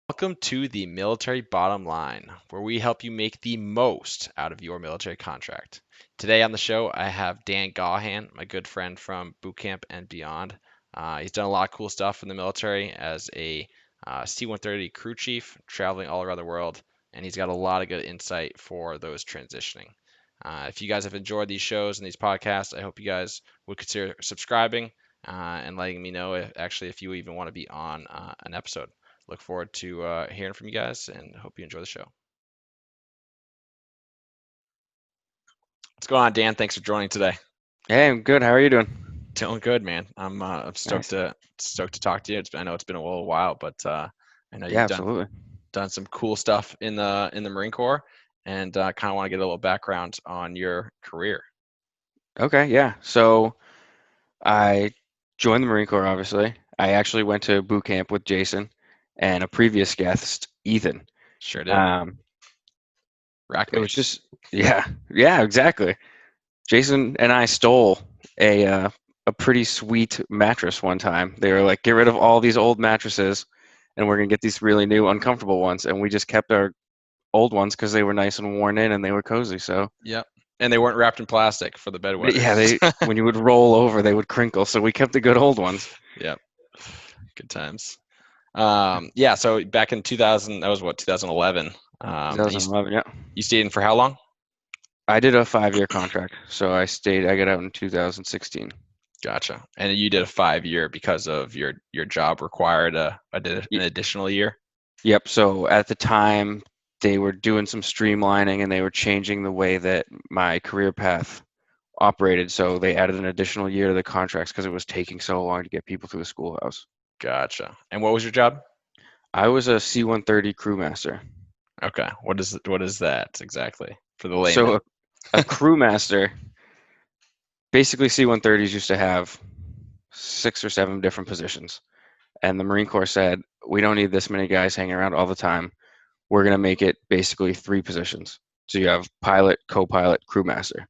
Welcome to the Military Bottom Line, where we help you make the most out of your military contract. Today on the show, I have Dan Gaughan, my good friend from boot camp and beyond. He's done a lot of cool stuff in the military as a C-130 crew chief, traveling all around the world, and he's got a lot of good insight for those transitioning. If you guys have enjoyed these shows and these podcasts, I hope you guys would consider subscribing and letting me know if you even want to be on an episode. Look forward to hearing from you guys and hope you enjoy the show. What's going on, Dan? Thanks for joining today. Hey, I'm good. How are you doing? Doing good, man. I'm stoked Nice. to talk to you. I know it's been a little while, but I know Yeah, you've absolutely. done some cool stuff in the Marine Corps, and kind of want to get a little background on your career. Okay, yeah. So I joined the Marine Corps, obviously. I actually went to boot camp with Jason and a previous guest, Ethan. Sure did. Um, it was Rackmates. just, yeah, exactly. Jason and I stole a pretty sweet mattress one time. They were like, get rid of all these old mattresses, and we're gonna get these really new, uncomfortable ones. And we just kept our old ones because they were nice and worn in and they were cozy. So Yep. And they weren't wrapped in plastic for the yeah, bedwetters. they when you would roll over, they would crinkle. So we kept the good old ones. Yep. Good times. Yeah, so back in 2000, that was what, 2011. And 2011, yeah. you stayed in for how long? I did a 5-year contract, so I got out in 2016. Gotcha. And you did a 5 year because of your job required an Y- additional year? Yep. So at the time, they were doing some streamlining and they were changing the way that my career path operated. So they added an additional year to the contracts because it was taking so long to get people through the schoolhouse. Gotcha. And what was your job? I was a C-130 crewmaster. Okay. What is that exactly for the layman? So a crewmaster, basically C-130s used to have 6 or 7 different positions. And the Marine Corps said, we don't need this many guys hanging around all the time. We're going to make it basically 3 positions. So you have pilot, co-pilot, crewmaster.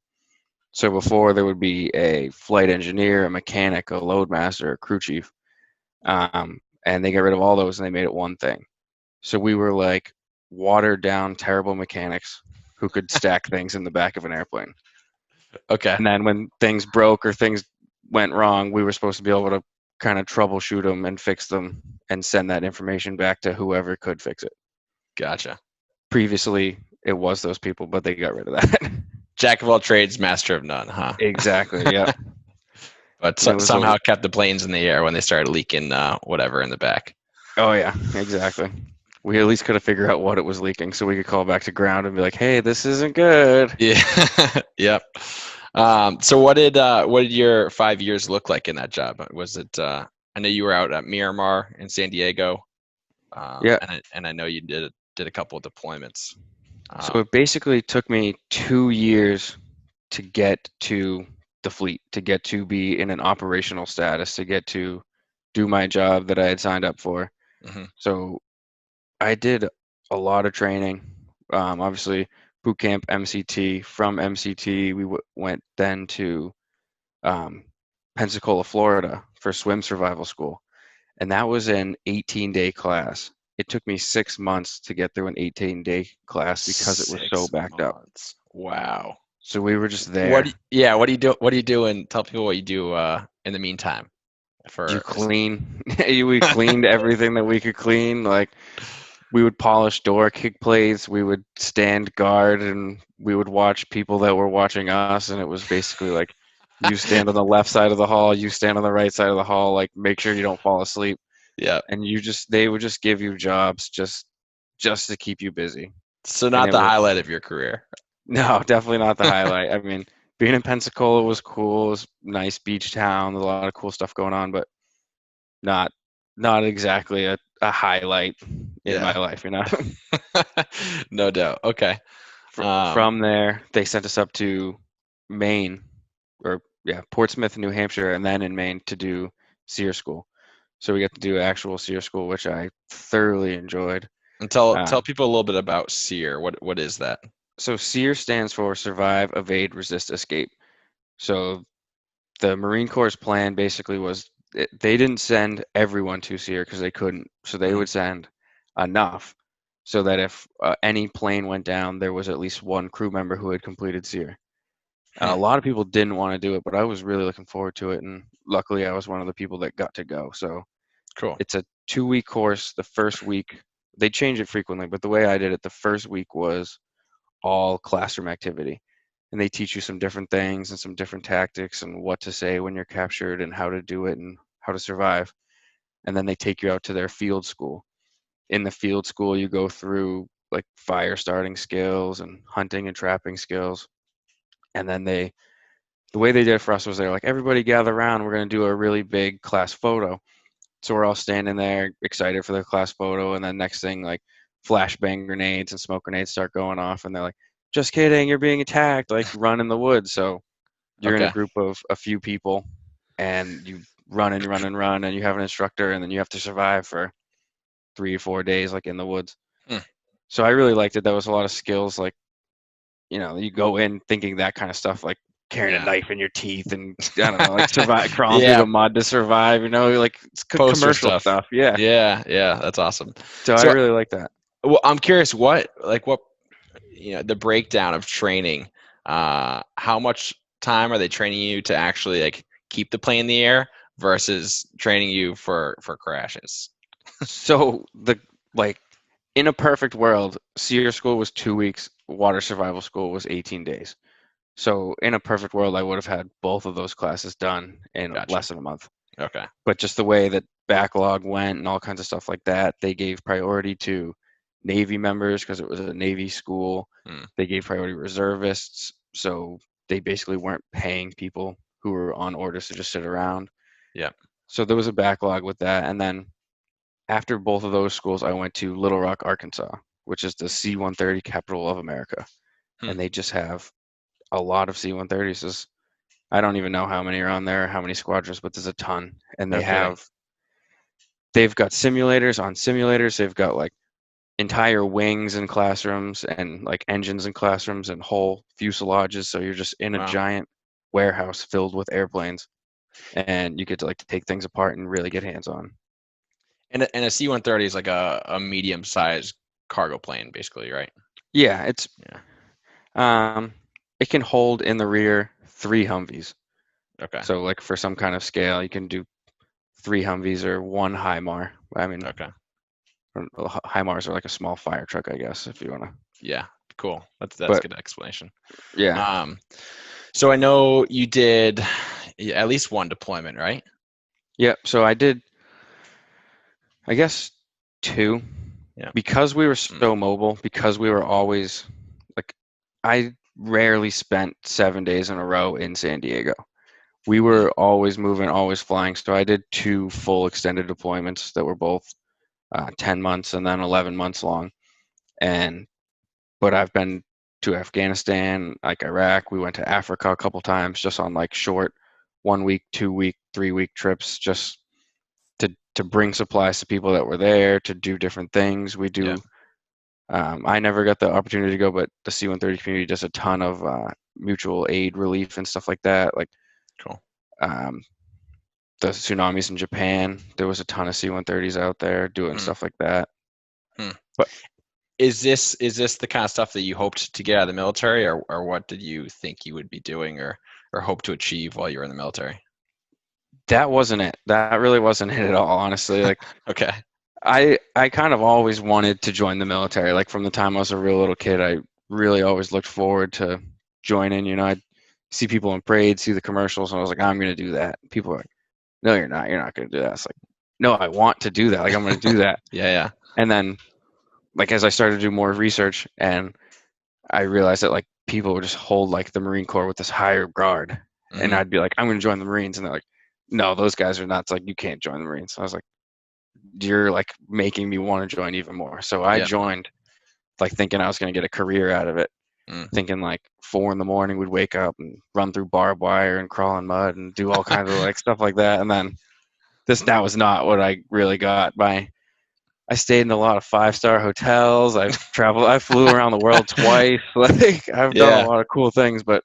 So before there would be a flight engineer, a mechanic, a load master, a crew chief, and they got rid of all those and they made it one thing. So we were like watered down, terrible mechanics who could stack things in the back of an airplane. Okay. And then when things broke or things went wrong, we were supposed to be able to kind of troubleshoot them and fix them and send that information back to whoever could fix it. Gotcha. Previously, it was those people, but they got rid of that. Jack of all trades, master of none, huh? Exactly. Yeah. But It was a. somehow kept the planes in the air when they started leaking whatever in the back. Oh yeah. Exactly. We at least could have figured out what it was leaking, so we could call back to ground and be like, "Hey, this isn't good." Yeah. Yep. So what did your 5 years look like in that job? Was it I know you were out at Miramar in San Diego, Yeah. and I know you did a couple of deployments. So Um, it basically took me 2 years to get to the fleet, to get to be in an operational status, to get to do my job that I had signed up for. mhm. So I did a lot of training. Obviously, boot camp, MCT. From MCT, we went then to um, Pensacola, Florida, for swim survival school, and that was an 18-day class. It took me 6 months to get through an 18-day class because it was so Six backed up. months. Wow. So we were just What? there. Yeah. What do you do? What do you do? And tell people what you do in the meantime. You For clean. We cleaned everything that we could clean. Like we would polish door kick plates. We would stand guard, and we would watch people that were watching us. And it was basically like, you stand on the left side of the hall, you stand on the right side of the hall. Like make sure you don't fall asleep. yeah. And they would just give you jobs just to keep you busy. So And not it the was highlight of your career. no, definitely not the highlight. I mean, being in Pensacola was cool. It was a nice beach town. There's a lot of cool stuff going on, but not not exactly a highlight in my Yeah. life, you know. No doubt. Okay. Um, From there, they sent us up to Maine, or yeah, Portsmouth, New Hampshire, and then in Maine to do SEER school. So we got to do actual SEER school, which I thoroughly enjoyed. and tell Uh, people a little bit about SEER. What is that? so SEER stands for Survive, Evade, Resist, Escape. So the Marine Corps' plan basically was they didn't send everyone to SEER because they couldn't. So they Hmm. would send enough so that if any plane went down, there was at least one crew member who had completed SEER. A Hmm. lot of people didn't want to do it, but I was really looking forward to it, and luckily I was one of the people that got to go. So Cool. it's a 2-week course. The first week, they change it frequently, but the way I did it, the first week was all classroom activity. And they teach you some different things and some different tactics and what to say when you're captured and how to do it and how to survive. And then they take you out to their field school. In the field school, you go through like fire starting skills and hunting and trapping skills. And then the way they did it for us was they're like, everybody gather around. We're going to do a really big class photo. So we're all standing there excited for the class photo. And then next thing, like flashbang grenades and smoke grenades start going off. And they're like, just kidding, you're being attacked. Like run in the woods. So you're in a Okay. group of a few people and you run and run and run and you have an instructor and then you have to survive for 3 or 4 days, like in the woods. Hmm. So I really liked it. That was a lot of skills. Like, you go in thinking that kind of stuff, like carrying a Yeah. knife in your teeth and I don't know, like survive, crawling through Yeah. the mud to survive, like it's Poster commercial stuff. stuff. Yeah. Yeah. Yeah. That's awesome. So I So, really like that. well, I'm curious, what the breakdown of training. How much time are they training you to actually like keep the plane in the air versus training you for crashes? So like in a perfect world, SEER school was 2 weeks, water survival school was 18 days. So in a perfect world, I would have had both of those classes done in Gotcha. less than a month. Okay. But just the way that backlog went and all kinds of stuff like that, they gave priority to Navy members because it was a Navy school. Hmm. They gave priority to reservists. So they basically weren't paying people who were on orders to just sit around. Yeah. So there was a backlog with that. And then after both of those schools, I went to Little Rock, Arkansas, which is the C-130 capital of America. Hmm. And they just have a lot of C-130s. I don't even know how many are on there, how many squadrons, but there's a ton. And No kidding. they've got simulators on simulators. They've got like entire wings in classrooms and like engines in classrooms and whole fuselages. So you're just in a Wow. giant warehouse filled with airplanes, and you get to like take things apart and really get hands on. And a C-130 is like a medium sized cargo plane, basically, right? Yeah, it's Yeah. it can hold in the rear 3 Humvees. Okay. So like for some kind of scale, you can do 3 Humvees or 1 HIMAR. I mean, Okay. HIMARs are like a small fire truck, I guess, if you want to. Yeah. Cool. That's a But good explanation. yeah, Um, so I know you did at least one deployment, right? yeah. So I did, I guess, 2. Yeah. Because we were Mm. so mobile, because we were always like, I rarely spent 7 days in a row in San Diego. We were always moving, always flying. So I did 2 full extended deployments that were both 10 months and then 11 months long. But I've been to Afghanistan, like Iraq. We went to Africa a couple times just on like short 1 week, 2 week, 3 week trips, just to bring supplies to people that were there, to do different things. We do. Yeah. I never got the opportunity to go, but the C-130 community does a ton of mutual aid relief and stuff like that. Like Cool. um, the tsunamis in Japan, there was a ton of C-130s out there doing Hmm. stuff like that. Hmm. But Is this the kind of stuff that you hoped to get out of the military, or what did you think you would be doing or hope to achieve while you were in the military? that wasn't it. That really wasn't it at all, honestly. Like Okay. I kind of always wanted to join the military. Like from the time I was a real little kid, I really always looked forward to joining. I'd see people in parades, see the commercials, and I was like, I'm going to do that. People are like, no, you're not. You're not going to do that. It's like, no, I want to do that. Like I'm going to do that. Yeah. And then, like as I started to do more research, and I realized that like people would just hold like the Marine Corps with this higher regard, Yeah. and Hmm. I'd be like, I'm going to join the Marines, and they're like, no, those guys are nuts. Like you can't join the Marines. So I was like, you're like making me want to join even more. So I Yeah. joined like thinking I was going to get a career out of it, Mm. thinking like 4 in the morning we'd wake up and run through barbed wire and crawl in mud and do all kinds of like stuff like that. And then that was not what I really got. I stayed in a lot of 5-star hotels. I flew around the world twice. Like I've done a Yeah. lot of cool things, but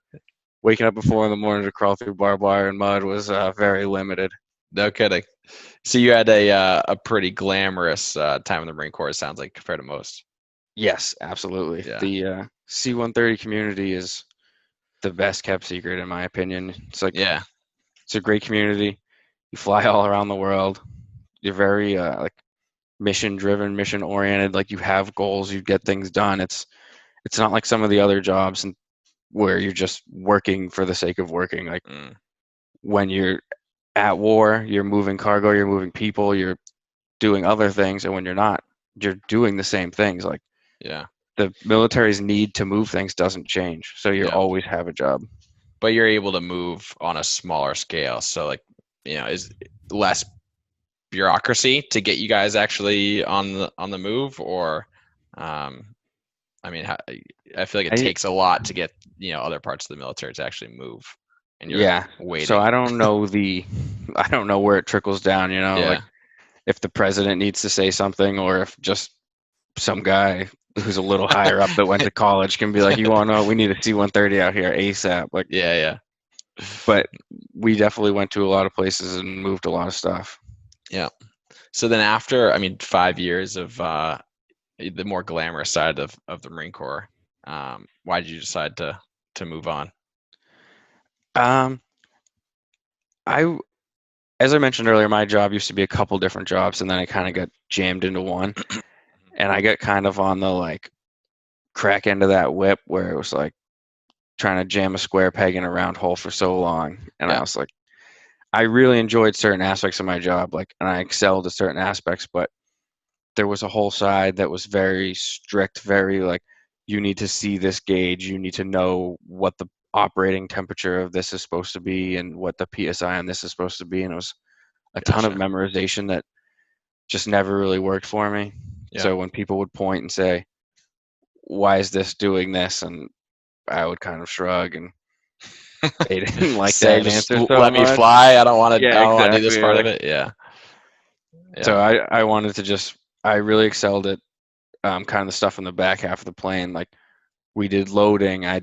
waking up at 4 in the morning to crawl through barbed wire and mud was very limited. No kidding. So you had a pretty glamorous time in the Marine Corps, it sounds like, compared to most. Yes, absolutely. Yeah. The C-130 community is the best kept secret in my opinion. Yeah. It's a great community. You fly all around the world. You're very like mission driven, mission oriented. Like you have goals, you get things done. It's not like some of the other jobs and where you're just working for the sake of working. Like Mm, when you're at war, you're moving cargo, you're moving people, you're doing other things, and when you're not, you're doing the same things. Like yeah. the military's need to move things doesn't change, so you Yeah. always have a job. But you're able to move on a smaller scale. So like, is less bureaucracy to get you guys actually on the move, or um, I mean, I feel like it I takes a lot to get other parts of the military to actually move, and you're Yeah, so waiting. I don't know I don't know where it trickles down. Like Yeah. if the president needs to say something, or if just some guy who's a little higher up that went to college can be like, "You want to know? We need a C-130 out here ASAP." Like, Yeah, yeah, but we definitely went to a lot of places and moved a lot of stuff. yeah. So then after, I mean, 5 years of the more glamorous side of the Marine Corps, why did you decide to move on? Um, I, as I mentioned earlier, my job used to be a couple different jobs, and then I kind of got jammed into one, and I got kind of on the like crack end of that whip where it was like trying to jam a square peg in a round hole for so long, and I Yeah, was like, I really enjoyed certain aspects of my job, like, and I excelled at certain aspects, but there was a whole side that was very strict, very like, you need to see this gauge, you need to know what the operating temperature of this is supposed to be and what the PSI on this is supposed to be, and it was a ton of gotcha. memorization that just never really worked for me. Yeah. So when people would point and say, "Why is this doing this?" and I would kind of shrug, and they didn't like Say, that just answer so let me much. fly. Yeah, I don't want to do this exactly. part of Like, it. Yeah, so yeah, I wanted to just I really excelled at kind of the stuff in the back half of the plane. Like we did loading. I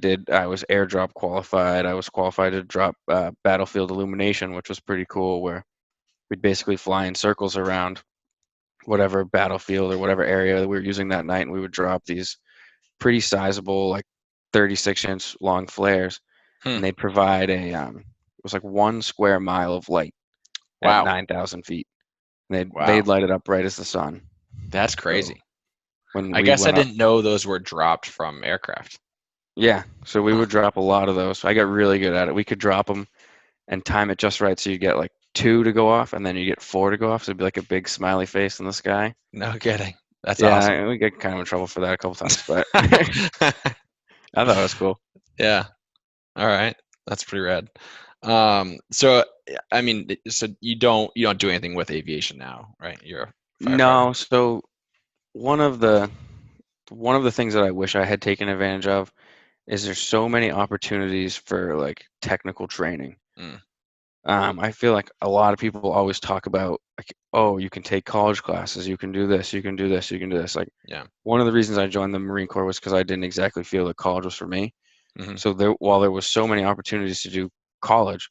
was airdrop qualified. I was qualified to drop battlefield illumination, which was pretty cool. Where we'd basically fly in circles around whatever battlefield or whatever area that we were using that night, and we would drop these pretty sizable, like 36-inch long flares, Hmm. and they'd provide it was like 1 square mile of light at Wow, 9,000 feet. And they'd wow, light it up bright as the sun. that's So crazy. when I we guess I went up, didn't know those were dropped from aircraft. yeah, so we Huh. would drop a lot of those. I got really good at it. We could drop them and time it just right, so you get like two to go off, and then you get four to go off. So it'd be like a big smiley face in the sky. No kidding. That's awesome. Yeah, we get kind of in trouble for that a couple times, but I thought it was cool. Yeah. All right. That's pretty rad. So I mean, so you don't do anything with aviation now, right? You're a firefighter. No, so one of the one of the things that I wish I had taken advantage of is there's so many opportunities for like technical training. Mm, I feel like a lot of people always talk about like, oh, you can take college classes, you can do this, you can do this, you can do this. Like yeah. one of the reasons I joined the Marine Corps was because I didn't exactly feel that college was for me. Hmm. So while there was so many opportunities to do college,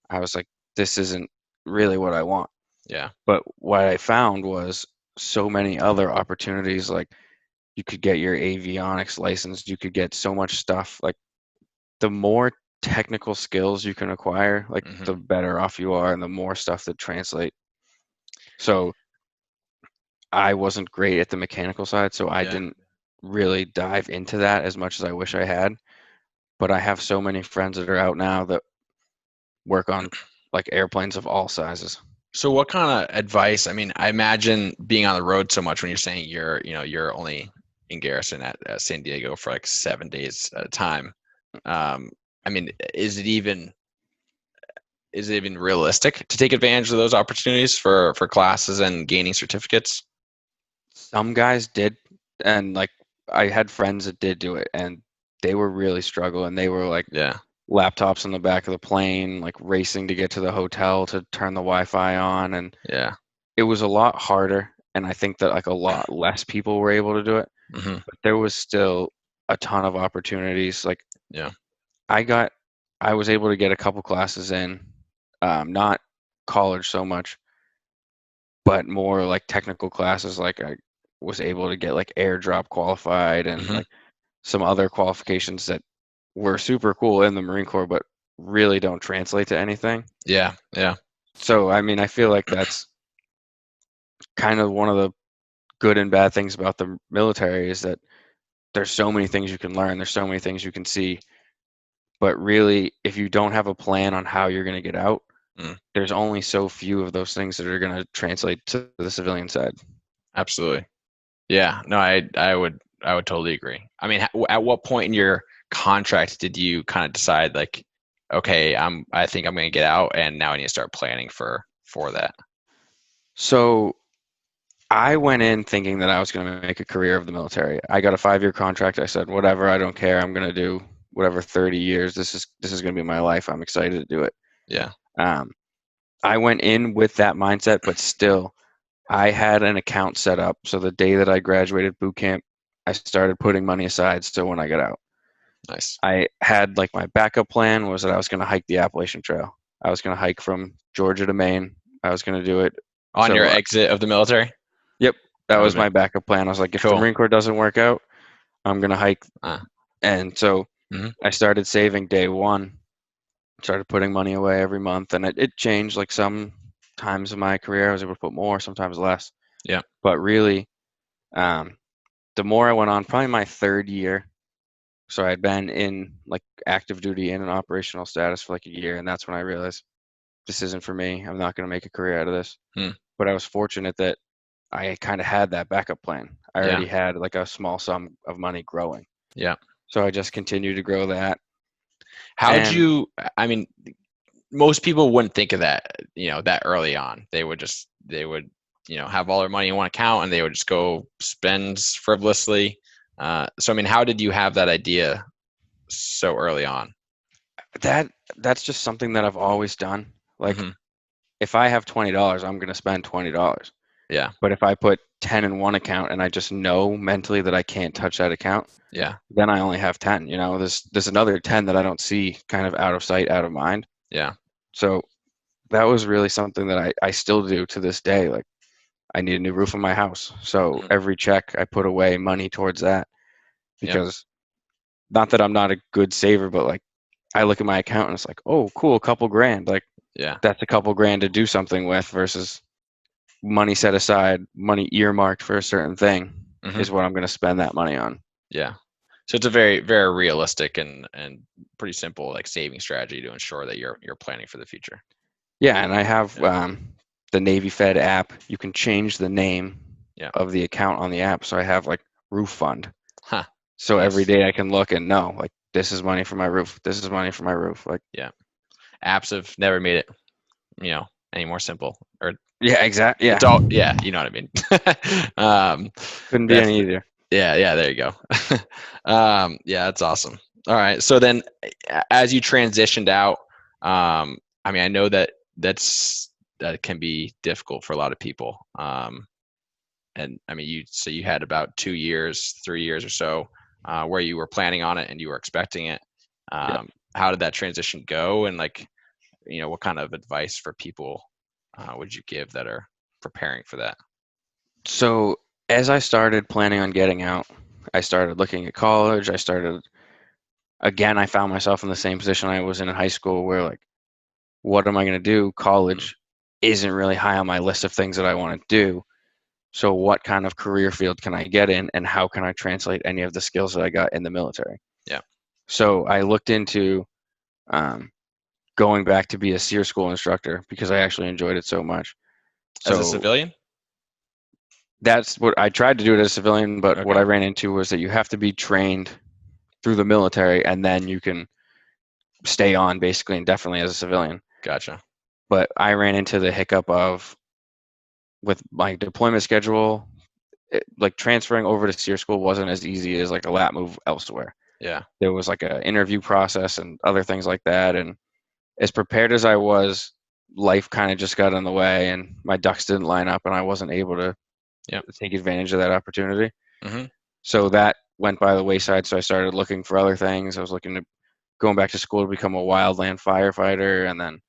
I was like, this isn't really what I want. Yeah. But what I found was so many other opportunities. Like you could get your avionics licensed, you could get so much stuff. Like the more technical skills you can acquire, like Hmm. the better off you are and the more stuff that translate. So I wasn't great at the mechanical side, so I Yeah. didn't really dive into that as much as I wish I had. But I have so many friends that are out now that work on like airplanes of all sizes. So what kind of advice? I mean, I imagine being on the road so much when you're saying you're only in garrison at San Diego for like 7 days at a time. I mean, is it even realistic to take advantage of those opportunities for classes and gaining certificates? Some guys did, and like I had friends that did do it, and they were really struggling. They were like Yeah. laptops in the back of the plane, like racing to get to the hotel to turn the Wi-Fi on, and Yeah. it was a lot harder. And I think that like a lot less people were able to do it, Hmm. but there was still a ton of opportunities. Like Yeah. I got, I was able to get a couple classes in, not college so much, but more like technical classes. Like I was able to get like airdrop qualified and Hmm. like some other qualifications that were super cool in the Marine Corps, but really don't translate to anything. Yeah, yeah. So, I mean, I feel like that's kind of one of the good and bad things about the military is that there's so many things you can learn, there's so many things you can see, but really, if you don't have a plan on how you're going to get out, Mm, there's only so few of those things that are going to translate to the civilian side. absolutely. Yeah, no, I would totally agree. I mean, at what point in your contract did you kind of decide like, okay, I think I'm going to get out, and now I need to start planning for that? So, I went in thinking that I was going to make a career of the military. I got a 5-year contract. I said, whatever, I don't care. I'm going to do whatever 30 years. This is going to be my life. I'm excited to do it. Yeah, Um, I went in with that mindset, but still, I had an account set up. So the day that I graduated boot camp, I started putting money aside. So when I got out, nice. I had like my backup plan was that I was going to hike the Appalachian Trail. I was going to hike from Georgia to Maine. I was going to do it. On your So, exit of the military? yep, that That would was have my been backup plan. I was like, if the cool. Marine Corps doesn't work out, I'm going to hike. Uh, And so mhm. I started saving day one, started putting money away every month. And it changed. Like some times in my career, I was able to put more, sometimes less. Yeah, But really, um, the more I went on, probably my third year. So I'd been in like active duty in an operational status for like a year, and that's when I realized this isn't for me. I'm not going to make a career out of this. hmm, But I was fortunate that I kind of had that backup plan. I yeah, already had like a small sum of money growing. yeah. So I just continued to grow that. How'd And you? I mean, most people wouldn't think of that, that early on. They would have all their money in one account and they would just go spend frivolously. So, I mean, how did you have that idea so early on? that that's just something that I've always done. Like Hmm. if I have $20, I'm going to spend $20. Yeah, But if I put 10 in one account and I just know mentally that I can't touch that account, yeah, then I only have 10. There's another 10 that I don't see, kind of out of sight, out of mind. yeah, So that was really something that I still do to this day. Like I need a new roof on my house. So mhm, every check I put away money towards that yeah, because not that I'm not a good saver, but like I look at my account and it's like, oh, cool, a couple grand. Like yeah, that's a couple grand to do something with versus money set aside, money earmarked for a certain thing hmm, is what I'm going to spend that money on. yeah. So it's a very, very realistic and pretty simple like saving strategy to ensure that you're planning for the future. Yeah, and I have Yeah, the Navy Fed app. You can change the name yeah. of the account on the app. So I have like roof fund. Huh. So every Nice. day I can look and know like this is money for my roof. This is money for my roof. Like Yeah. Apps have never made it, any more simple. Or yeah, exactly. Yeah, it's all, yeah, you know what I mean. couldn't be any Definitely. easier. Yeah, yeah, there you go. Yeah, that's awesome. All right. So then as you transitioned out, I mean, I know that can be difficult for a lot of people. And I mean, you had about 2 years, 3 years or so, where you were planning on it and you were expecting it. Yeah. How did that transition go? And like, what kind of advice for people would you give that are preparing for that? So as I started planning on getting out, I started looking at college. I found myself in the same position I was in high school where like, what am I going to do? Mm, College isn't really high on my list of things that I want to do. So what kind of career field can I get in and how can I translate any of the skills that I got in the military? yeah. So I looked into um, going back to be a SEER school instructor because I actually enjoyed it so much. As a So civilian? that's what I tried to do it as a civilian, but what Okay. I ran into was that you have to be trained through the military and then you can stay on basically indefinitely as a civilian. Gotcha. But I ran into the hiccup of with my deployment schedule, like transferring over to SEER school wasn't as easy as like a lat move elsewhere. Yeah. There was like an interview process and other things like that. And as prepared as I was, life kind of just got in the way and my ducks didn't line up and I wasn't able to Yep. take advantage of that opportunity. Hmm. So that went by the wayside. So I started looking for other things. I was looking to going back to school to become a wildland firefighter. And then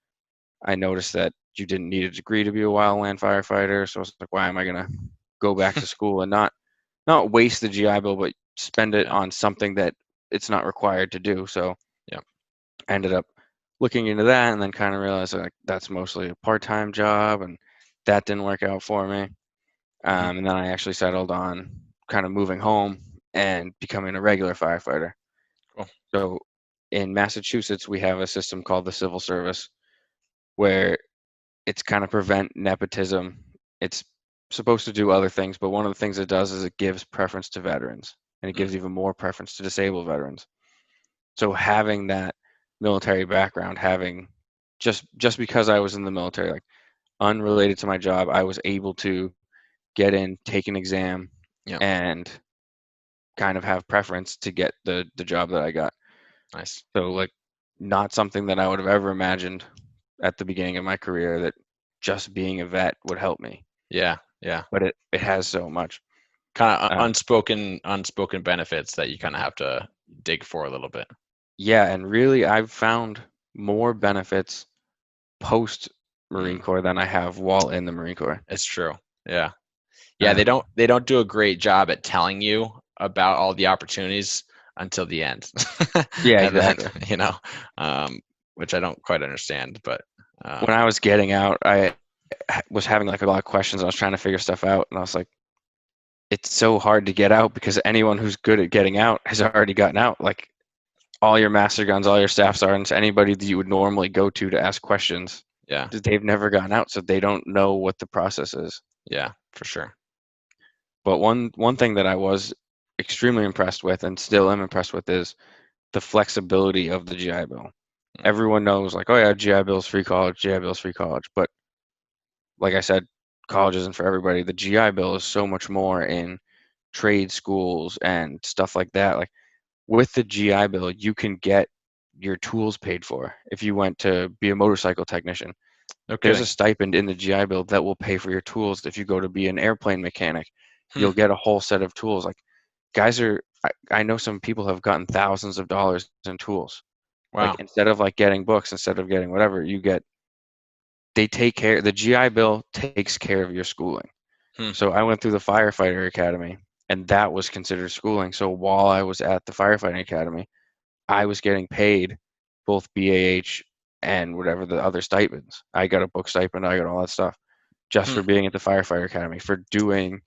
I noticed that you didn't need a degree to be a wildland firefighter. So it's like, why am I gonna go back to school and not waste the GI Bill, but spend it Yeah. on something that it's not required to do? So Yeah. I ended up looking into that and then kind of realized like that's mostly a part-time job, and that didn't work out for me. Hmm. And then I actually settled on kind of moving home and becoming a regular firefighter. Cool. So in Massachusetts, we have a system called the civil service where it's kind of prevent nepotism. It's supposed to do other things, but one of the things it does is it gives preference to veterans, and it Mm. gives even more preference to disabled veterans. So having that military background, having just because I was in the military, like unrelated to my job, I was able to get in, take an exam, Yeah. and kind of have preference to get the job that I got. Nice. So like not something that I would have ever imagined at the beginning of my career that just being a vet would help me, Yeah. Yeah. but it has so much. Kind of Uh, unspoken benefits that you kind of have to dig for a little bit. yeah, and really I've found more benefits post Marine Mm. Corps than I have while in the Marine Corps. It's true. Yeah. Yeah, they Um, don't do a great job at telling you about all the opportunities until the end. yeah, And then, exactly. you know, which I don't quite understand, but When I was getting out, I was having like a lot of questions. I was trying to figure stuff out, and I was like, it's so hard to get out because anyone who's good at getting out has already gotten out. Like all your master guns, all your staff sergeants, anybody that you would normally go to ask questions, yeah, they've never gotten out, so they don't know what the process is. yeah, for sure. But one thing that I was extremely impressed with, and still am impressed with, is the flexibility of the GI Bill. Mm. Everyone knows, like, oh yeah, GI Bill's free college, GI Bill's free college. But like I said, college isn't for everybody. The GI Bill is so much more in trade schools and stuff like that. Like with the GI Bill, you can get your tools paid for. If you went to be a motorcycle technician, No there's kidding. a stipend in the GI Bill that will pay for your tools. If you go to be an airplane mechanic, Hmm. you'll get a whole set of tools. Like guys are, I know some people have gotten thousands of dollars in tools. Like Wow. instead of like getting books, instead of getting whatever, you get, they take care, the GI Bill takes care of your schooling. Hmm. So I went through the firefighter academy, and that was considered schooling. So while I was at the firefighting academy, I was getting paid both BAH and whatever the other stipends. I got a book stipend, I got all that stuff just Hmm. for being at the firefighter academy, for doing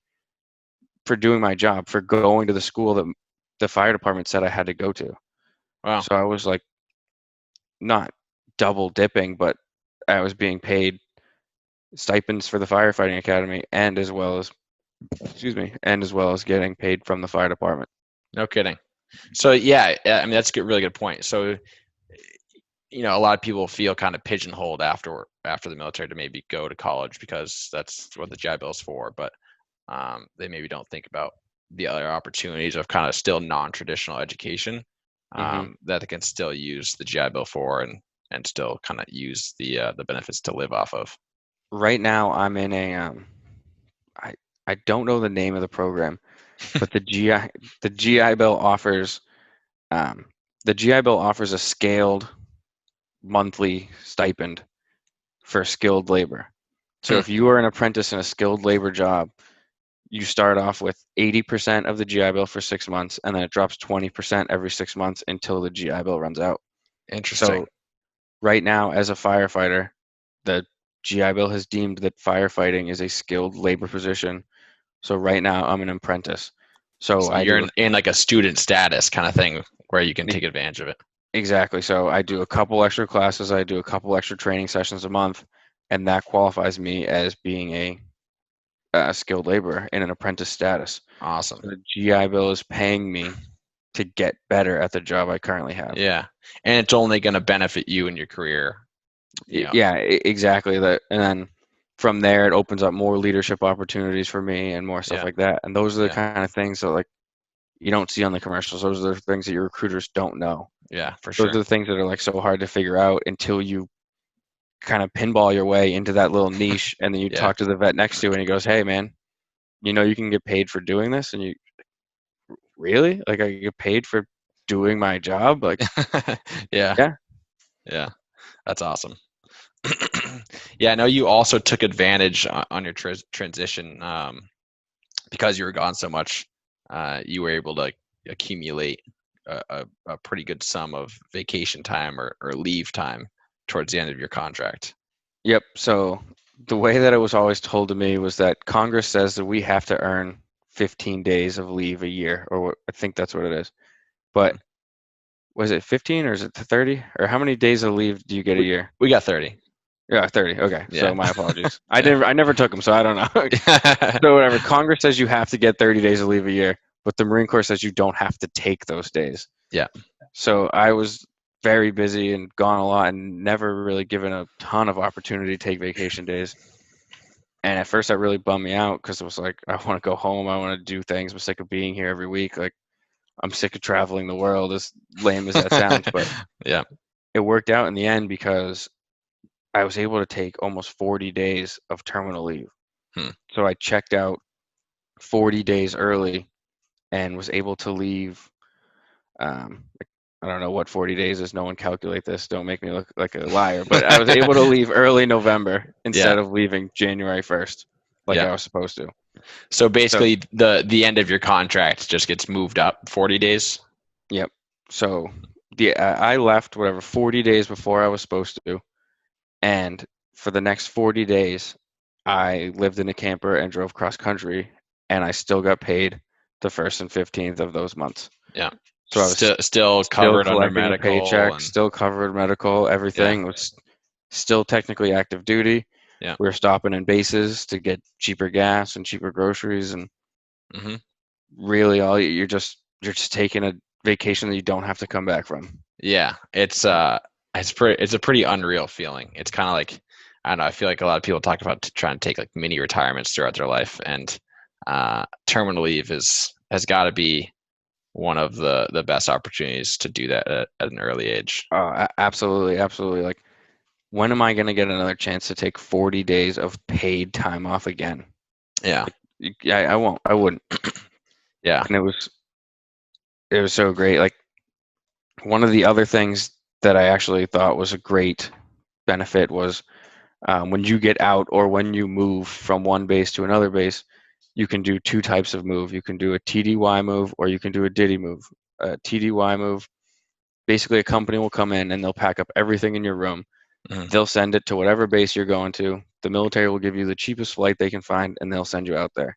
my job, for going to the school that the fire department said I had to go to. Wow. So I was like not double dipping, but I was being paid stipends for the firefighting academy and as well as, excuse me, and as well as getting paid from the fire department. No kidding. So yeah, I mean that's a really good point. So a lot of people feel kind of pigeonholed after the military to maybe go to college because that's what the GI Bill is for, but they maybe don't think about the other opportunities of kind of still non-traditional education hmm that they can still use the GI Bill for and still kind of use the benefits to live off of. Right now, I'm in a I I don't know the name of the program, but the GI Bill offers um, the GI Bill offers a scaled monthly stipend for skilled labor. So Hmm, if you are an apprentice in a skilled labor job, you start off with 80% of the GI Bill for 6 months, and then it drops 20% every 6 months until the GI Bill runs out. interesting. So right now, as a firefighter, the GI Bill has deemed that firefighting is a skilled labor position. So right now, I'm an apprentice. So So I you're do in like a student status kind of thing where you can take advantage of it. exactly. So I do a couple extra classes. I do a couple extra training sessions a month, and that qualifies me as being a skilled laborer in an apprentice status. Awesome. So the GI Bill is paying me to get better at the job I currently have. Yeah. And it's only going to benefit you in your career. Yeah, exactly. That, and then from there, it opens up more leadership opportunities for me and more stuff Yeah. like that. And those are the Yeah. kind of things that like you don't see on the commercials. Those are the things that your recruiters don't know. Yeah, for Those sure. are the things that are like so hard to figure out until you kind of pinball your way into that little niche, and then you Yeah. talk to the vet next to you, and he goes, "Hey, man, you can get paid for doing this," and you really like I get paid for doing my job, like Yeah. yeah, Yeah. That's awesome. Yeah, I know you also took advantage on your transition because you were gone so much. You were able to accumulate a pretty good sum of vacation time or leave time towards the end of your contract. Yep. So the way that it was always told to me was that Congress says that we have to earn 15 days of leave a year, or what, I think that's what it is. But Hmm. was it 15 or is it 30? Or how many days of leave do you get a We year? we got 30. Yeah, 30. Okay. So Yeah. my apologies. Yeah. I never took them, so I don't know. So whatever. Congress says you have to get 30 days of leave a year, but the Marine Corps says you don't have to take those days. Yeah. So I was very busy and gone a lot and never really given a ton of opportunity to take vacation days. And at first that really bummed me out because it was like, I want to go home. I want to do things. I'm sick of being here every week. Like, I'm sick of traveling the world, as lame as that sounds. But Yeah. it worked out in the end because I was able to take almost 40 days of terminal leave. Hmm. So I checked out 40 days early and was able to leave. Like, I don't know what 40 days is. No one calculate this. Don't make me look like a liar. But I was able to leave early November Yeah. instead of leaving January 1st, like Yeah. I was supposed to. So So, basically, the end of your contract just gets moved up 40 days. yep. So I left whatever 40 days before I was supposed to, and for the next 40 days, I lived in a camper and drove cross country, and I still got paid the first and 15th of those months. Yeah. So I was Still still covered under collecting a medical paycheck, and still covered medical, yeah. everything was still technically active duty. Yeah. We were stopping in bases to get cheaper gas and cheaper groceries, and Hmm. really all you're just taking a vacation that you don't have to come back from. Yeah. It's a pretty unreal feeling. It's kind of like I don't know. I feel like a lot of people talk about trying to take like mini retirements throughout their life, and terminal leave has got to be one of the best opportunities to do that at an early age. Absolutely, absolutely. Like, when am I going to get another chance to take 40 days of paid time off again? Yeah. I won't. I wouldn't. Yeah. And it was so great. Like, one of the other things that I actually thought was a great benefit was when you get out or when you move from one base to another base, you can do two types of move. You can do a TDY move or you can do a DIDY move. A TDY move, basically a company will come in and they'll pack up everything in your room. Mhm. They'll send it to whatever base you're going to. The military will give you the cheapest flight they can find and they'll send you out there.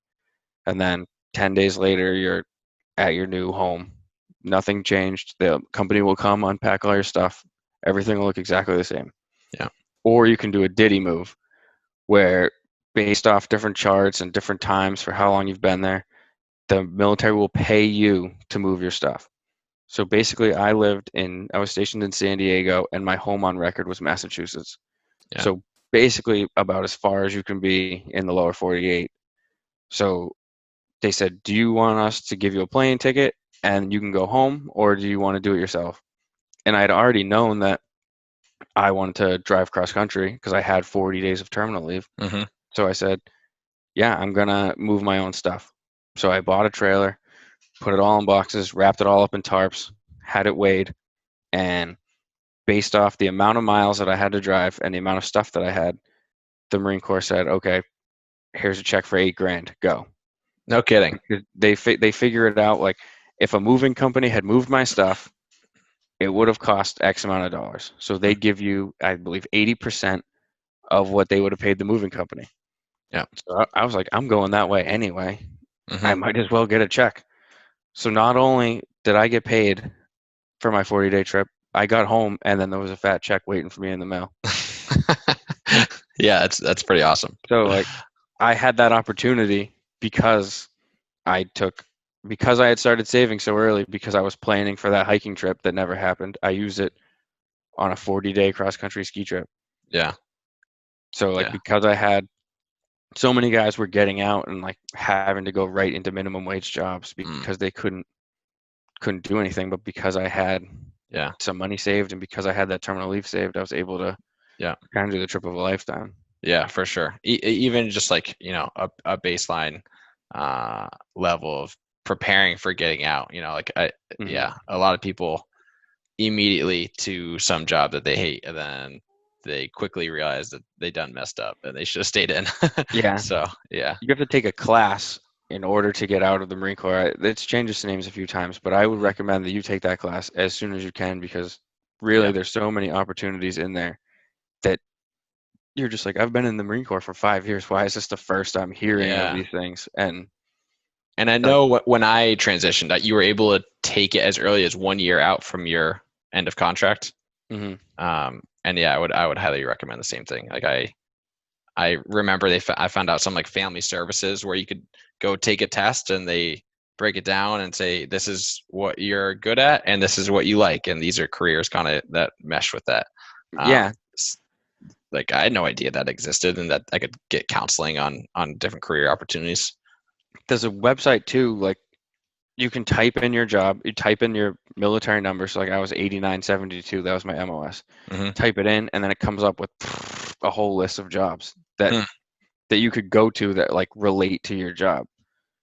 And then 10 days later, you're at your new home. Nothing changed. The company will come, unpack all your stuff. Everything will look exactly the same. Yeah. Or you can do a DIDY move where, based off different charts and different times for how long you've been there, the military will pay you to move your stuff. So basically, I was stationed in San Diego, and my home on record was Massachusetts. Yeah. So basically, about as far as you can be in the lower 48. So they said, do you want us to give you a plane ticket and you can go home, or do you want to do it yourself? And I'd already known that I wanted to drive cross country because I had 40 days of terminal leave. Hmm. So I said, yeah, I'm going to move my own stuff. So I bought a trailer, put it all in boxes, wrapped it all up in tarps, had it weighed, and based off the amount of miles that I had to drive and the amount of stuff that I had, the Marine Corps said, okay, here's a check for 8 grand, go. No kidding. They figure it out, like, if a moving company had moved my stuff, it would have cost X amount of dollars. So they Mm. give you, I believe, 80% of what they would have paid the moving company. Yeah. So I was like, I'm going that way anyway. I Hmm. might as well get a check. So not only did I get paid for my 40-day trip, I got home and then there was a fat check waiting for me in the mail. Yeah, that's pretty awesome. So, like, I had that opportunity because I took because I had started saving so early because I was planning for that hiking trip that never happened. I used it on a 40-day cross country ski trip. Yeah. So, like, Yeah. because I had so many guys were getting out and like having to go right into minimum wage jobs Mm. because they couldn't do anything, but because I had Yeah. some money saved and because I had that terminal leave saved, I was able to Yeah. kind of do the trip of a lifetime. Yeah, for sure. Even just like, a baseline level of preparing for getting out, like Hmm. yeah, a lot of people immediately to some job that they hate and then they quickly realized that they done messed up and they should have stayed in. Yeah, So yeah. you have to take a class in order to get out of the Marine Corps. It's changed its names a few times, but I would Mhm. recommend that you take that class as soon as you can because really Yeah. there's so many opportunities in there that you're just like, I've been in the Marine Corps for 5 years. Why is this the first I'm hearing of Yeah. these things? And And I like, know when I transitioned that you were able to take it as early as 1 year out from your end of contract. mhm. And yeah, I would highly recommend the same thing. Like I remember I found out some like family services where you could go take a test and they break it down and say this is what you're good at and this is what you like and these are careers kind of that mesh with that. Yeah, Um, like I had no idea that existed and that I could get counseling on different career opportunities. there's a website too. Like you can type in your job, you type in your military number. So like I was 8972, that was my MOS. Hmm. Type it in, and then it comes up with a whole list of jobs Hmm. that you could go to that like relate to your job.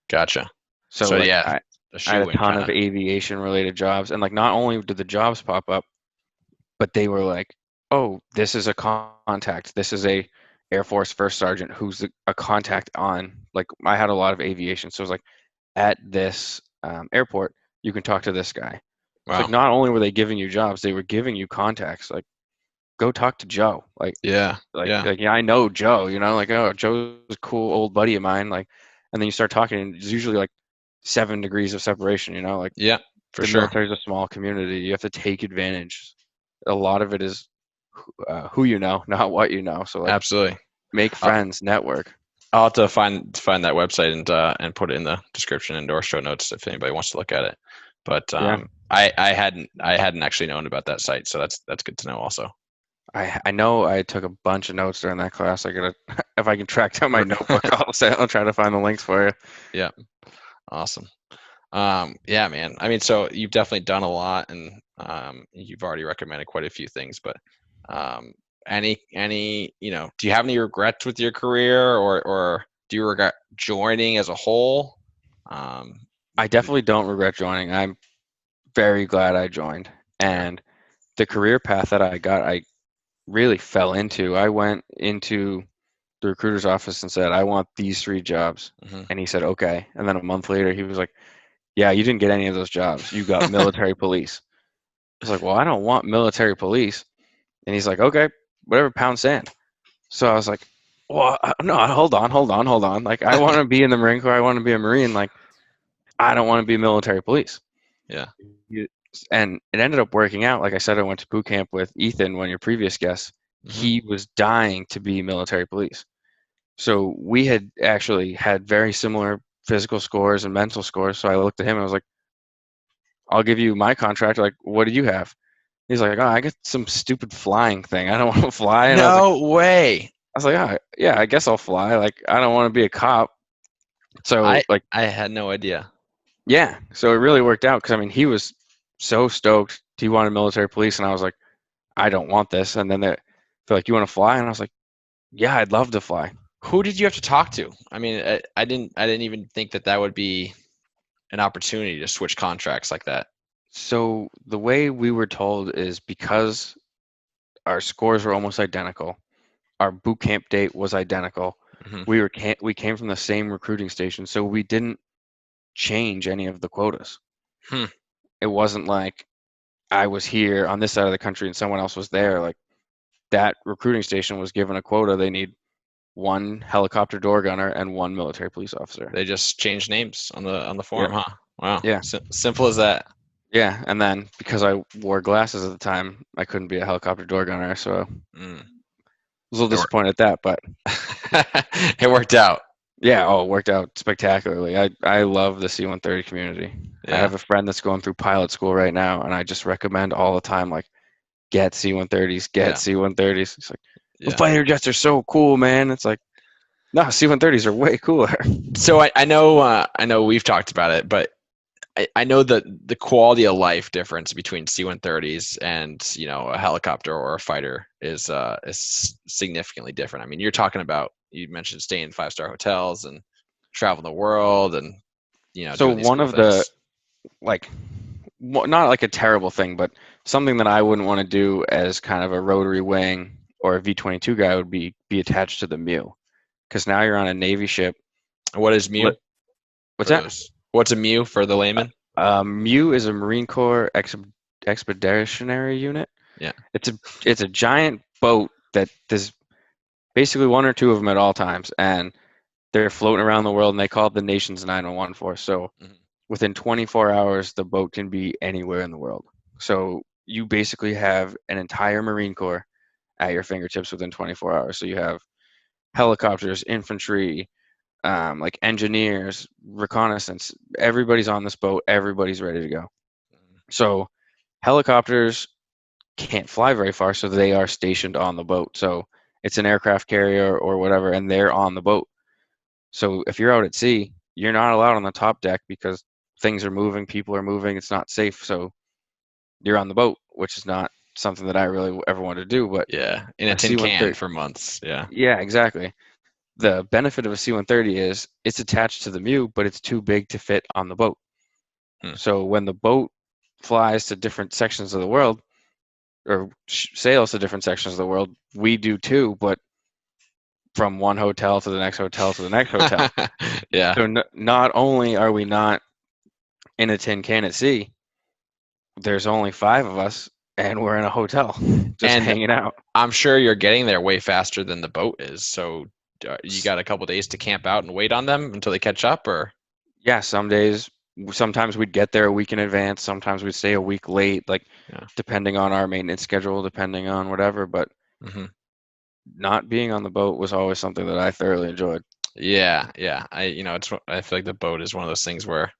Gotcha. So So like yeah, a I had a shoe in ton kind of of. aviation related jobs, and like not only did the jobs pop up, but they were like, oh, this is a contact. This is a Air Force first sergeant who's a contact on. Like I had a lot of aviation, so it was like at this airport, you can talk to this guy. It's like Wow. not only were they giving you jobs, they were giving you contacts. Like go talk to Joe. Yeah. Yeah. Yeah, I know Joe. Like oh, Joe's a cool old buddy of mine. Like, and then you start talking, and it's usually like 7 degrees of separation. Like Yeah. For the sure. military is a small community. You have to take advantage. A lot of it is who you know, not what you know. So like Absolutely. make I'll, friends, network. I'll have to find that website and put it in the description and or show notes if anybody wants to look at it. But Yeah, I hadn't actually known about that site, so that's good to know also. I know I took a bunch of notes during that class. I gotta if I can track down my notebook, I'll try to find the links for you. Yeah. Awesome. Yeah, man. I mean, so you've definitely done a lot, and you've already recommended quite a few things. But um, any, do you have any regrets with your career, or do you regret joining as a whole? Um, I definitely don't regret joining. I'm very glad I joined. okay. And the career path that I got, I really fell into. I went into the recruiter's office and said, I want these 3 jobs. Hmm. And he said, okay. And then a month later, he was like, yeah, you didn't get any of those jobs. You got military police. I was like, well, I don't want military police. And he's like, okay, whatever, pound sand. So I was like, well, no, hold on. Like, I want to be in the Marine Corps. I want to be a Marine. Like, I don't want to be military police. Yeah. You- And it ended up working out. Like I said, I went to boot camp with Ethan, one of your previous guests. Hmm. He was dying to be military police. So we had actually had very similar physical scores and mental scores. So I looked at him and I was like, I'll give you my contract. Like, what do you have? He's like, oh, I got some stupid flying thing. I don't want to fly. And No way. I was like, oh, yeah, I guess I'll fly. Like, I don't want to be a cop. So I like, I had no idea. yeah. So it really worked out because I mean, he was so stoked. He wanted military police, and I was like, I don't want this. And then they're like, you want to fly? And I was like, yeah, I'd love to fly. Who did you have to talk to? I mean, I didn't even think that would be an opportunity to switch contracts like that. So the way we were told is because our scores were almost identical, our boot camp date was identical. Hmm. We came from the same recruiting station, so we didn't change any of the quotas. Hmm. It wasn't like I was here on this side of the country and someone else was there. Like that recruiting station was given a quota. They need 1 helicopter door gunner and 1 military police officer. They just changed names on the Yeah, form, huh? Wow. yeah, Simple as that. yeah. And then because I wore glasses at the time, I couldn't be a helicopter door gunner. So I was Mm. a little It worked. disappointed at that. But It worked out. yeah, oh, it worked out spectacularly. I love the C-130 community. I Yeah. have a friend that's going through pilot school right now, and I just recommend all the time, like, get C-130s, get Yeah. C-130s. It's like, well, Yeah. fighter jets are so cool, man. It's like, no, C-130s are way cooler. So I know we've talked about it, but I know that the quality of life difference between C-130s and a helicopter or a fighter is significantly different. I mean, you're talking about, you mentioned staying in 5-star hotels and traveling the world and So doing these one cool of the, things. like, not like a terrible thing, but something that I wouldn't want to do as kind of a rotary wing or a V-22 guy would be attached to the MEU, because now you're on a Navy ship. What is MEU What's for that? those? What's a MEU for the layman? MEU is a Marine Corps Expeditionary Unit. Yeah. It's a giant boat that there's basically one or two of them at all times, and they're floating around the world, and they call it the nation's 911 force. So Mhm. within 24 hours, the boat can be anywhere in the world. So you basically have an entire Marine Corps at your fingertips within 24 hours. So you have helicopters, infantry, like engineers, reconnaissance. Everybody's on this boat. Everybody's ready to go. So helicopters can't fly very far, so they are stationed on the boat. So it's an aircraft carrier or whatever, and they're on the boat. So if you're out at sea, you're not allowed on the top deck because things are moving, people are moving, it's not safe. So you're on the boat, which is not something that I really ever wanted to do. But Yeah, in a a tin can C-130, for months. Yeah. yeah, exactly. The benefit of a C-130 is it's attached to the MEU, but it's too big to fit on the boat. Hmm. So when the boat flies to different sections of the world or sails to different sections of the world, we do too, but from one hotel to the next hotel to the next hotel. Yeah. So not only are we not in a tin can at sea, there's only five of us, and we're in a hotel just And hanging out. I'm sure you're getting there way faster than the boat is. So you got a couple days to camp out and wait on them until they catch up, or Yeah, some days, sometimes we'd get there a week in advance, sometimes we'd stay a week late, like yeah. depending on our maintenance schedule, depending on whatever. But Hmm. not being on the boat was always something that I thoroughly enjoyed. Yeah, yeah. I feel like the boat is one of those things where,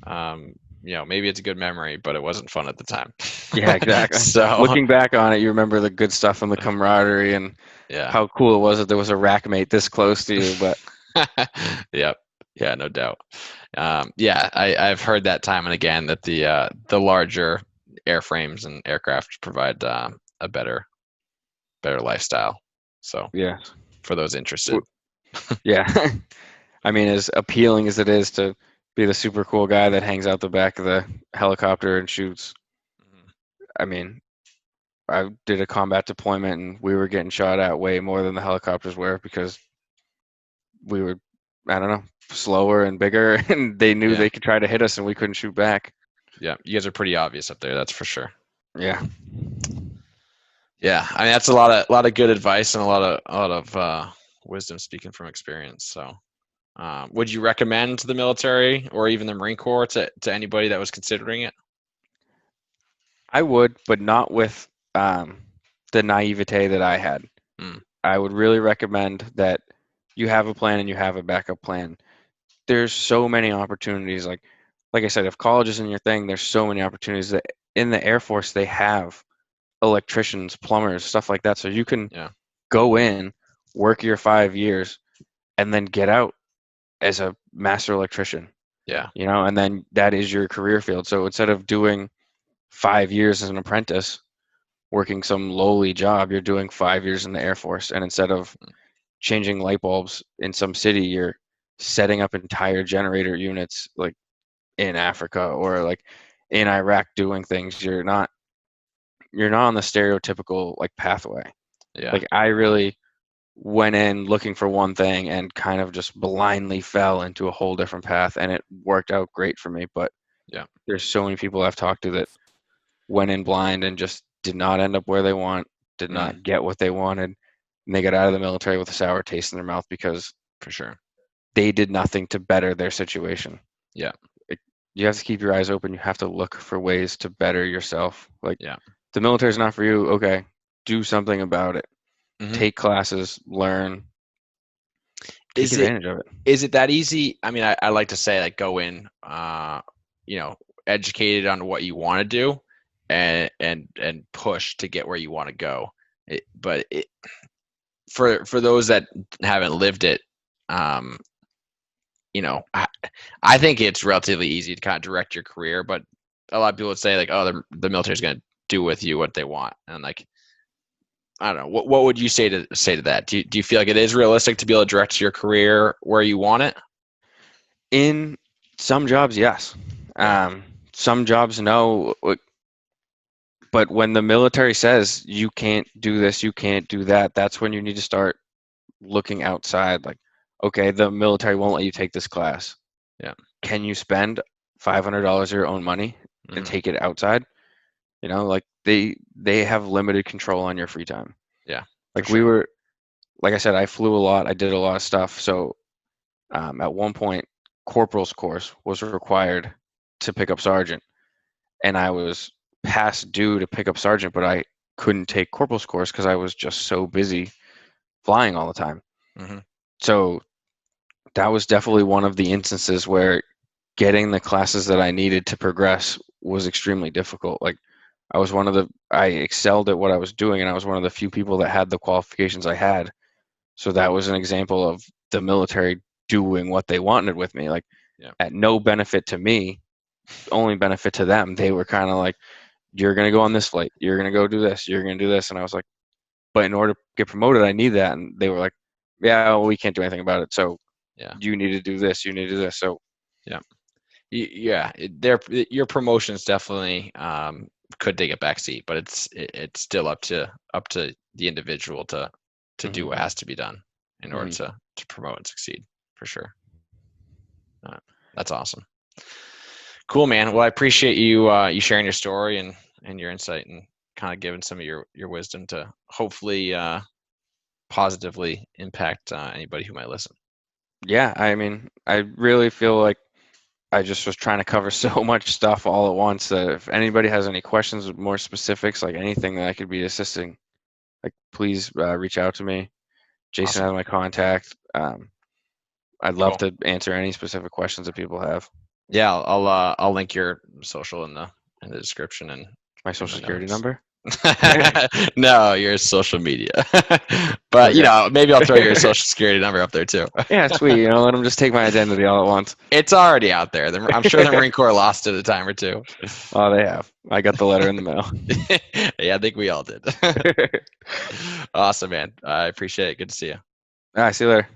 um, maybe it's a good memory, but it wasn't fun at the time. Yeah, exactly. So Looking back on it, you remember the good stuff and the camaraderie and yeah. how cool it was that there was a rack mate this close to you. But Yep. Yeah, no doubt. Yeah, I've heard that time and again that the larger airframes and aircraft provide a better lifestyle. So yeah, for those interested, yeah. I mean, as appealing as it is to be the super cool guy that hangs out the back of the helicopter and shoots, Mhm. I mean, I did a combat deployment and we were getting shot at way more than the helicopters were because we were, I don't know, slower and bigger, and they knew Yeah, they could try to hit us and we couldn't shoot back. yeah, you guys are pretty obvious up there, that's for sure. Yeah. Yeah, I mean that's a lot of good advice and a lot of wisdom speaking from experience. So, would you recommend the military or even the Marine Corps to anybody that was considering it? I would, but not with the naivete that I had. Mm, I would really recommend that you have a plan and you have a backup plan. There's so many opportunities. Like I said, if college isn't your thing, there's so many opportunities that in the Air Force they have electricians, plumbers, stuff like that. So you can yeah, go in, work your 5 years, and then get out as a master electrician, yeah, and then that is your career field. So instead of doing 5 years as an apprentice, working some lowly job, you're doing 5 years in the Air Force. And instead of changing light bulbs in some city, you're setting up entire generator units like in Africa or like in Iraq doing things. You're not on the stereotypical like pathway. yeah, Like I really went in looking for one thing and kind of just blindly fell into a whole different path, and it worked out great for me. But yeah. there's so many people I've talked to that went in blind and just did not end up where they did Mm, not get what they wanted, and they got out of the military with a sour taste in their mouth because for sure. they did nothing to better their situation. Yeah, It, you have to keep your eyes open. You have to look for ways to better yourself. Like yeah. the military's not for you. Okay, do something about it. Hmm. Take classes, learn, take Is it advantage of it. is it that easy? I mean, I like to say like go in, you know, educated on what you want to do, and push to get where you want to go. For those that haven't lived it, um, I think it's relatively easy to kind of direct your career, but a lot of people would say like, oh, the military's going to do with you what they want, and like I don't know. What would you say to that? Do you feel like it is realistic to be able to direct your career where you want it? In some jobs, yes. Yeah. Some jobs, no. But But when the military says you can't do this, you can't do that, that's when you need to start looking outside. Like, okay, the military won't let you take this class. Yeah. Can you spend $500 of your own money and Hmm. take it outside? Like they have limited control on your free time. Yeah, for Like we sure. were, like I said, I flew a lot. I did a lot of stuff. So at one point, corporal's course was required to pick up sergeant, and I was past due to pick up sergeant, but I couldn't take corporal's course because I was just so busy flying all the time. Hmm. So that was definitely one of the instances where getting the classes that I needed to progress was extremely difficult. Like I excelled at what I was doing, and I was one of the few people that had the qualifications I had. So that was an example of the military doing what they wanted with me. Like, Yeah. at no benefit to me, only benefit to them. They were kind of like, you're going to go on this flight. You're going to go do this. You're going to do this. And I was like, but in order to get promoted, I need that. And they were like, yeah, well, we can't do anything about it. So Yeah. you need to do this. You need to do this. So, Yeah. Yeah, your promotions definitely could take a back seat, but it's still up to the individual to do mhm, what has to be done in order mhm. to promote and succeed, for sure. Uh, that's awesome. Cool, man. Well, I appreciate you sharing your story and your insight and kind of giving some of your wisdom to hopefully positively impact anybody who might listen. Yeah, I mean, I really feel like I just was trying to cover so much stuff all at once that if anybody has any questions with more specifics, like anything that I could be assisting, like please reach out to me. Jason Awesome. has my contact. I'd love Cool. to answer any specific questions that people have. Yeah, I'll link your social in the description and My in social the security notes. number. No, your social media. But Okay. maybe I'll throw your social security number up there too. Yeah, sweet. Let them just take my identity all at once. It's already out there. I'm sure the Marine Corps lost it a time or two. Oh, they have. I got the letter in the mail. Yeah, I think we all did. Awesome, man. I appreciate it. Good to see you. I see you later.